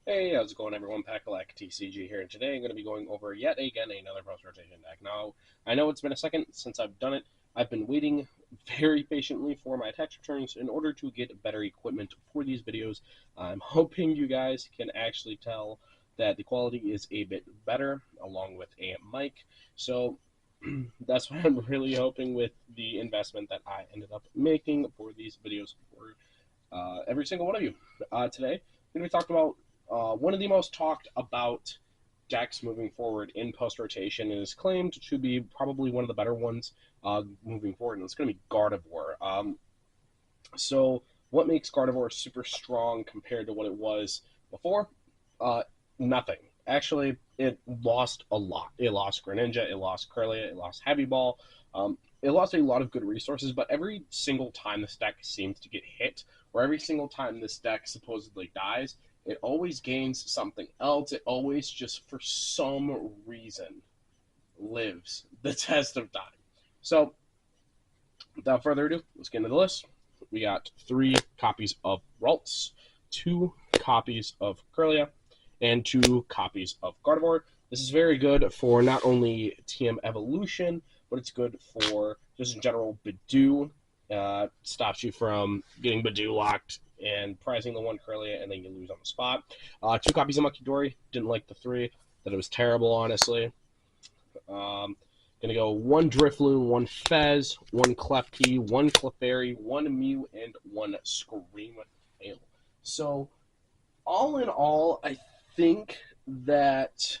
Hey, how's it going, everyone? Pakalak TCG here, and today I'm going to be going over yet again another post-rotation deck. Now, I know it's been a second since I've done it. I've been waiting very patiently for my tax returns in order to get better equipment for these videos. I'm hoping you guys can actually tell that the quality is a bit better, along with a mic. So that's what I'm really hoping with the investment that I ended up making for these videos for every single one of you. Today, we're going to be talking about one of the most talked about decks moving forward in post rotation is claimed to be probably one of the better ones moving forward, and it's going to be Gardevoir. So, what makes Gardevoir super strong compared to what it was before? Nothing. Actually, it lost a lot. It lost Greninja, it lost Kirlia, it lost Heavy Ball. It lost a lot of good resources, but every single time this deck seems to get hit, or every single time this deck supposedly dies, it always gains something else. It always just, for some reason, lives the test of time. So, without further ado, let's get into the list. We got 3 copies of Ralts, 2 copies of Kirlia, and 2 copies of Gardevoir. This is very good for not only TM Evolution, but it's good for just in general Badoo. Stops you from getting Badoo locked and prizing the 1 Kirlia, and then you lose on the spot. 2 copies of Munkidori. Didn't like the 3. That it was terrible, honestly. Gonna go 1 Drifloon, 1 Fez, 1 Klefki, 1 Clefairy, 1 Mew, and 1 Scream Tail. So, all in all, I think that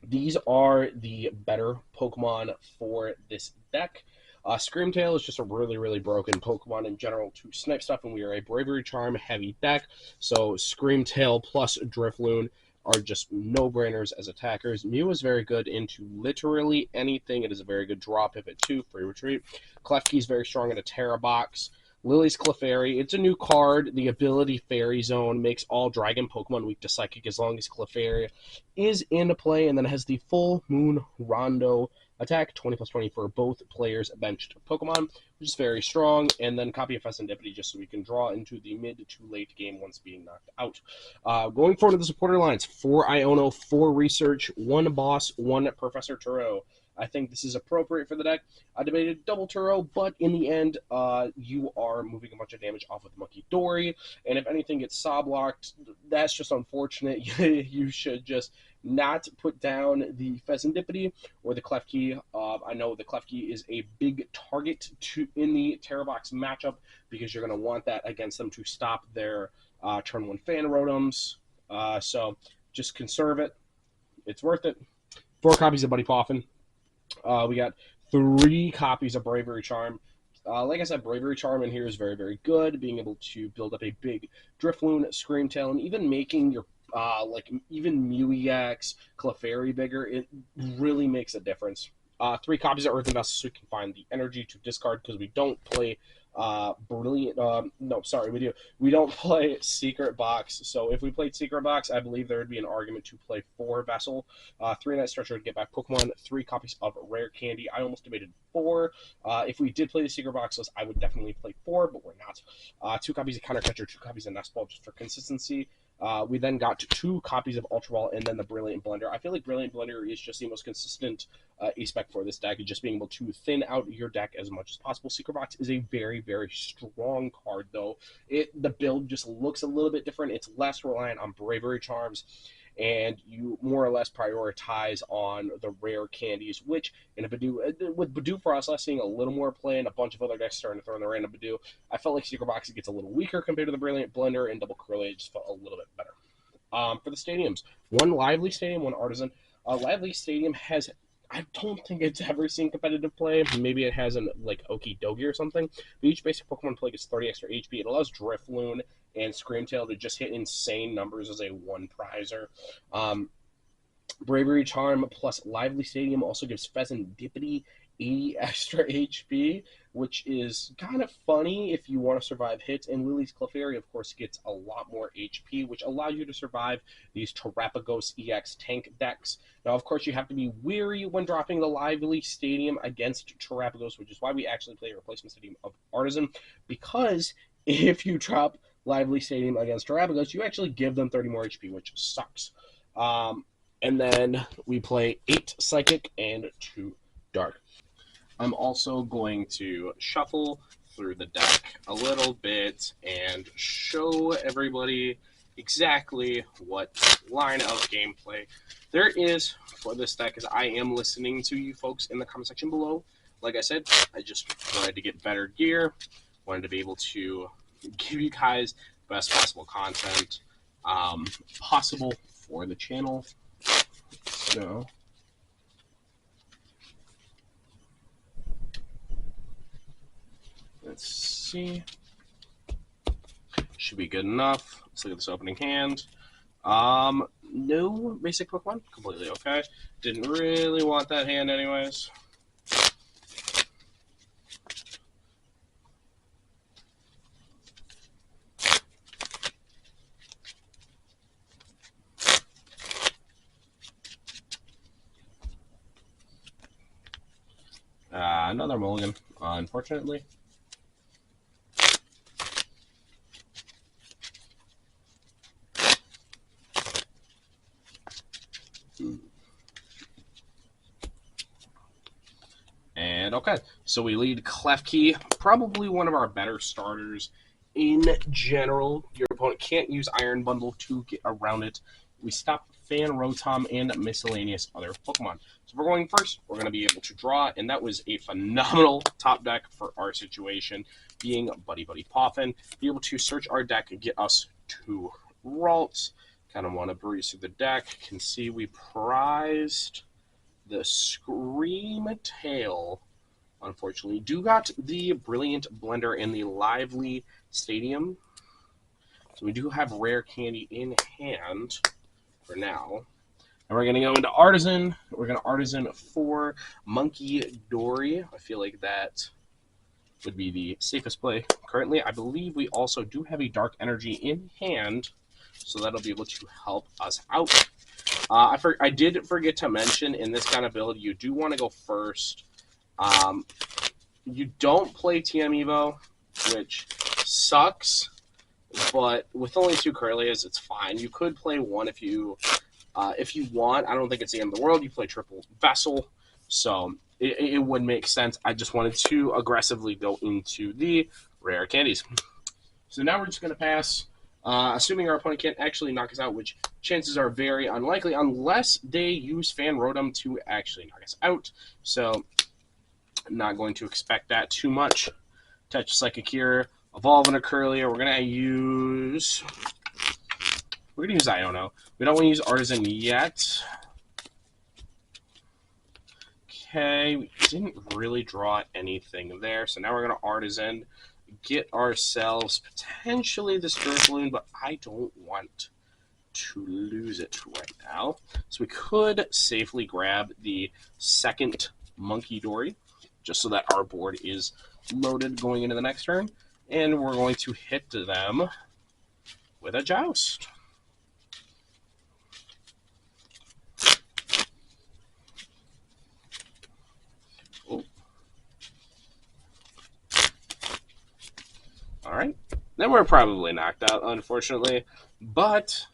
these are the better Pokemon for this deck. Screamtail is just a really, really broken Pokemon in general to snipe stuff, and we are a Bravery Charm heavy deck, so Screamtail plus Drifloon are just no-brainers as attackers. Mew is very good into literally anything. It is a very good draw pivot too, free retreat. Klefki is very strong in a Terra box. Lily's Clefairy, it's a new card. The ability Fairy Zone makes all Dragon Pokemon weak to Psychic as long as Clefairy is in play, and then it has the Full Moon Rondo attack, 20 plus 20 for both players' benched Pokemon, which is very strong, and then copy of Fezandipiti just so we can draw into the mid to late game once being knocked out. Going forward to the supporter lines, 4 Iono, 4 Research, 1 Boss, 1 Professor Turo. I think this is appropriate for the deck. I debated double Turo, but in the end, you are moving a bunch of damage off with Munkidori, and if anything gets Sob-locked, that's just unfortunate. You should just not put down the Fezandipiti or the Klefki. I know the Klefki is a big target in the Terra Box matchup because you're going to want that against them to stop their turn 1 Fan Rotoms. So just conserve it. It's worth it. 4 copies of Buddy Poffin. We got 3 copies of Bravery Charm. Like I said, Bravery Charm in here is very, very good. Being able to build up a big Drifloon, Screamtail, and even making your even Mew EX, Clefairy bigger, it really makes a difference. 3 copies of Earthen Vessel so we can find the energy to discard because we don't play Brilliant. No, sorry, we do. We don't play Secret Box. So if we played Secret Box, I believe there would be an argument to play 4 Vessel, 3 Night Stretcher to get back Pokemon, 3 copies of Rare Candy. I almost debated 4. If we did play the Secret Box list, I would definitely play 4, but we're not. 2 copies of Counter Catcher, 2 copies of Nest Ball just for consistency. We then got 2 copies of Ultra Ball and then the Brilliant Blender. I feel like Brilliant Blender is just the most consistent aspect for this deck, just being able to thin out your deck as much as possible. Secret Box is a very, very strong card, though. The build just looks a little bit different. It's less reliant on Bravery Charms, and you more or less prioritize on the rare candies, which in a Badoo, with Badoo for us seeing a little more play and a bunch of other decks starting to throw in the random Badoo, I felt like Secret Box gets a little weaker compared to the Brilliant Blender, and Double Curly just felt a little bit better. For the stadiums, 1 Lively Stadium, 1 Artazon. Lively Stadium has, I don't think it's ever seen competitive play. Maybe it has an like Okie Dokie or something. But each basic Pokemon play gets 30 extra HP. It allows Drifloon and Screamtail to just hit insane numbers as a 1 prizer. Bravery Charm plus Lively Stadium also gives Fezandipiti 80 extra HP, which is kind of funny if you want to survive hits. And Lily's Clefairy, of course, gets a lot more HP, which allows you to survive these Terrapagos EX tank decks. Now, of course, you have to be wary when dropping the Lively Stadium against Terrapagos, which is why we actually play a replacement stadium of Artazon, because if you drop Lively Stadium against Terrapagos, you actually give them 30 more HP, which sucks. And then we play 8 Psychic and 2 Dark. I'm also going to shuffle through the deck a little bit and show everybody exactly what line of gameplay there is for this deck, as I am listening to you folks in the comment section below. Like I said, I just wanted to get better gear, wanted to be able to give you guys best possible content possible for the channel. So let's see. Should be good enough. Let's look at this opening hand. No basic Pokemon. Completely okay. Didn't really want that hand anyways. Another mulligan, unfortunately. And okay, so we lead Klefki, probably one of our better starters in general. Your opponent can't use Iron Bundle to get around it. We stop Fan Rotom and miscellaneous other Pokemon. So we're going first. We're going to be able to draw, and that was a phenomenal top deck for our situation, being Buddy-Buddy Poffin. Be able to search our deck and get us 2 Ralts. Kind of want to breeze through the deck. Can see we prized the Scream Tail. Unfortunately, do got the Brilliant Blender and the Lively Stadium. So we do have Rare Candy in hand for now. And we're going to go into Artazon. We're going to Artazon for Munkidori. I feel like that would be the safest play. Currently, I believe we also do have a Dark Energy in hand, so that'll be able to help us out. I did forget to mention, in this kind of build, you do want to go first. You don't play TM Evo, which sucks, but with only 2 Kirlias, it's fine. You could play 1 if you want. I don't think it's the end of the world. You play triple Vessel, so it would make sense. I just wanted to aggressively go into the rare candies. So now we're just going to pass, assuming our opponent can't actually knock us out, which chances are very unlikely unless they use Fan Rotom to actually knock us out. So I'm not going to expect that too much. Touch Psychic here, evolve into Kirlia. We're going to use Iono. We don't want to use Artazon yet. Okay, we didn't really draw anything there, so now we're going to Artazon, get ourselves potentially this Drifloon, but I don't want to lose it right now. So we could safely grab the second Munkidori, just so that our board is loaded going into the next turn, and we're going to hit them with a Joust. Alright, then we're probably knocked out, unfortunately, but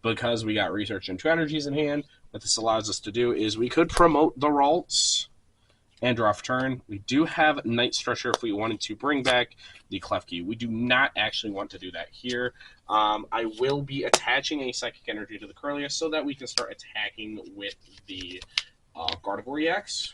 because we got Research and 2 energies in hand, what this allows us to do is we could promote the Ralts and draw for turn. We do have Night Stretcher if we wanted to bring back the Klefki. We do not actually want to do that here. I will be attaching a Psychic Energy to the Kirlia so that we can start attacking with the Gardevoir EX.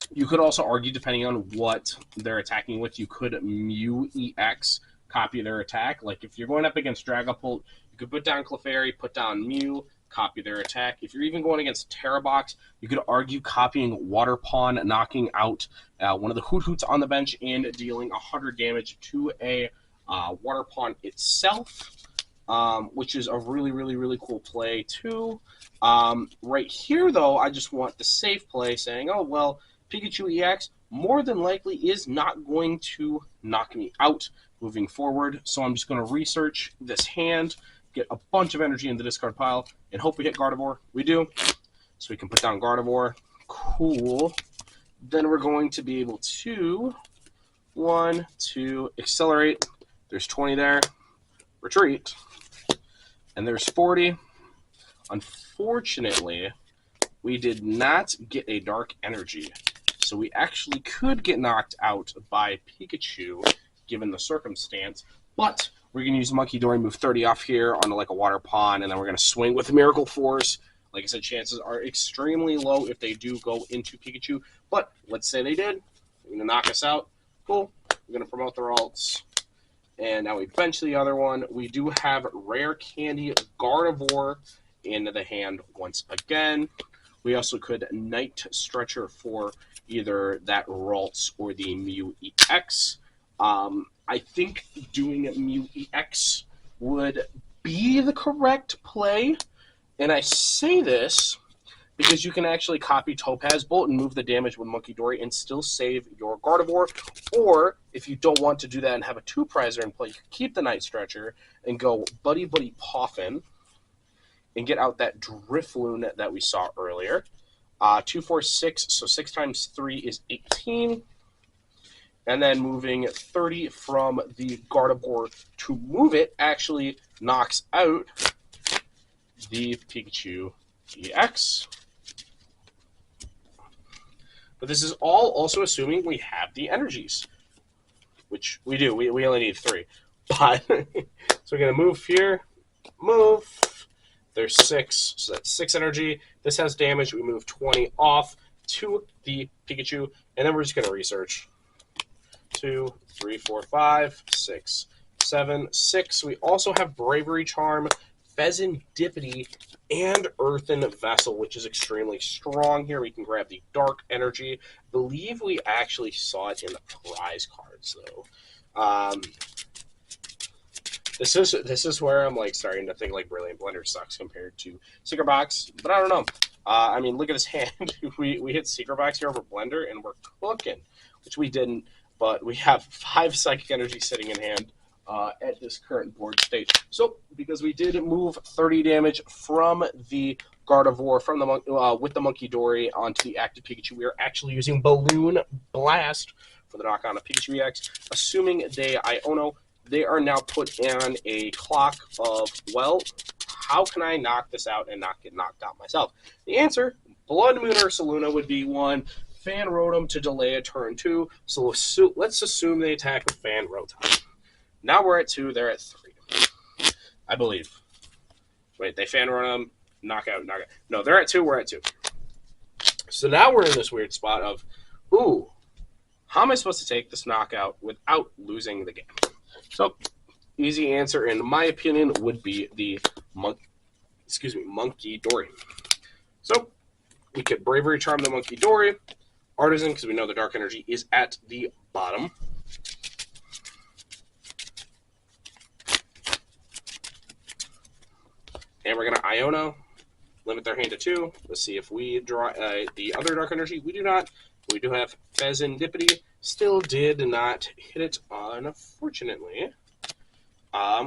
You could also argue, depending on what they're attacking with, you could Mew EX, copy their attack. Like, if you're going up against Dragapult, you could put down Clefairy, put down Mew, copy their attack. If you're even going against Terrabox, you could argue copying Water Pawn, knocking out one of the Hoot Hoots on the bench, and dealing 100 damage to a Water Pawn itself, which is a really, really, really cool play, too. Right here, though, I just want the safe play, saying, oh, well, Pikachu EX more than likely is not going to knock me out moving forward. So I'm just going to research this hand, get a bunch of energy in the discard pile, and hope we hit Gardevoir. We do. So we can put down Gardevoir. Cool. Then we're going to be able to 1, 2, accelerate. There's 20 there. Retreat. And there's 40. Unfortunately, we did not get a Dark Energy. So we actually could get knocked out by Pikachu, given the circumstance. But we're going to use Munkidori, move 30 off here onto like a water pond, and then we're going to swing with Miracle Force. Like I said, chances are extremely low if they do go into Pikachu. But let's say they did. They're going to knock us out. Cool. We're going to promote the Ralts. And now we bench the other one. We do have Rare Candy Gardevoir into the hand once again. We also could Night Stretcher for either that Ralts or the Mew EX. I think doing Mew EX would be the correct play. And I say this because you can actually copy Topaz Bolt and move the damage with Munkidori and still save your Gardevoir. Or, if you don't want to do that and have a 2-prizer in play, you can keep the Night Stretcher and go Buddy-Buddy Poffin and get out that Drifloon that we saw earlier. 2, 4, 6, so 6 times 3 is 18. And then moving 30 from the Gardevoir to move it actually knocks out the Pikachu EX. But this is all also assuming we have the energies, which we do. We only need 3. But so we're going to move here, move. There's 6, so that's 6 energy. This has damage. We move 20 off to the Pikachu, and then we're just going to research. 2, 3, 4, 5, 6, 7, 6. We also have Bravery Charm, Fezandipiti, and Earthen Vessel, which is extremely strong here. We can grab the Dark Energy. I believe we actually saw it in the prize cards, though. This is where I'm like starting to think like Brilliant Blender sucks compared to Secret Box, but I don't know. I mean, look at this hand. we hit Secret Box here over Blender, and we're cooking, which we didn't. But we have 5 Psychic Energy sitting in hand at this current board state. So, because we did move 30 damage from the Gardevoir from the with the Munkidori onto the active Pikachu, we are actually using Balloon Blast for the knock-on of Pikachu EX. Assuming they Iono, they are now put on a clock of, well, how can I knock this out and not get knocked out myself? The answer, Blood Moon Ursaluna would be one. Fan Rotom to delay a turn 2, so let's assume they attack with Fan Rotom. Now we're at 2, they're at 3, I believe. Wait, they Fan Rotom, knockout. No, they're at 2, we're at 2. So now we're in this weird spot of, ooh, how am I supposed to take this knockout without losing the game? So, easy answer, in my opinion, would be the Munkidori. So, we could Bravery Charm the Munkidori, Artazon, because we know the Dark Energy is at the bottom. And we're going to Iono, limit their hand to 2. Let's see if we draw the other Dark Energy. We do not. We do have Fezandipiti. Still did not hit it, unfortunately.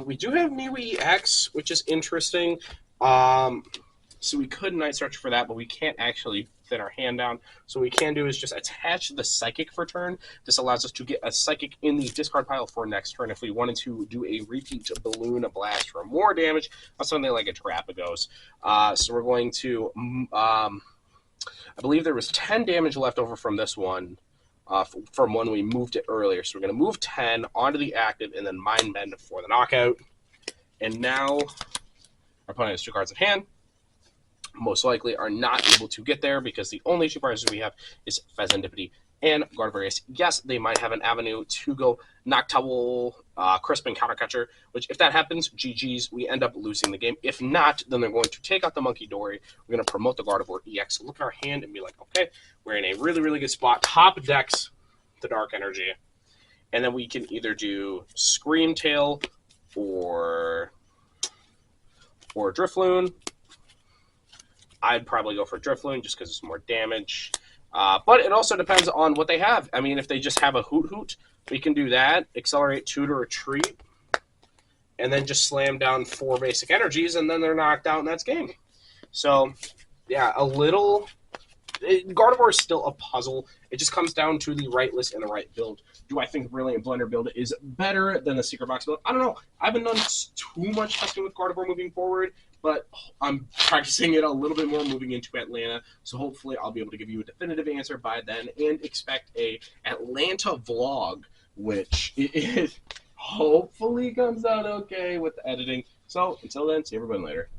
We do have Mew EX, which is interesting. So we could Night Stretch for that, but we can't actually thin our hand down. So what we can do is just attach the Psychic for turn. This allows us to get a Psychic in the discard pile for next turn if we wanted to do a repeat Balloon Blast for more damage on something like a Terrapagos. So we're going to, I believe there was 10 damage left over from this one, from when we moved it earlier. So we're going to move 10 onto the active and then Mind Bend for the knockout. And now our opponent has 2 cards in hand. Most likely are not able to get there because the only 2 prizes we have is Fezandipiti and Gardevoir. Yes, they might have an avenue to go Noctowl, Crisp, and Counter Catcher, which if that happens, GG's, we end up losing the game. If not, then they're going to take out the Munkidori. We're going to promote the Gardevoir EX, look at our hand, and be like, okay, we're in a really, really good spot. Top decks the Dark Energy. And then we can either do Scream Tail or Drifloon. I'd probably go for Drifloon just because it's more damage. But it also depends on what they have. I mean, if they just have a Hoot, we can do that. Accelerate 2 to retreat. And then just slam down 4 basic energies, and then they're knocked out, and that's game. So, yeah, a little Gardevoir is still a puzzle. It just comes down to the right list and the right build. Do I think the Brilliant Blender build is better than the Secret Box build? I don't know. I haven't done too much testing with Gardevoir moving forward, but I'm practicing it a little bit more moving into Atlanta, so hopefully I'll be able to give you a definitive answer by then and expect a Atlanta vlog, which it hopefully comes out okay with the editing. So until then, see everybody later.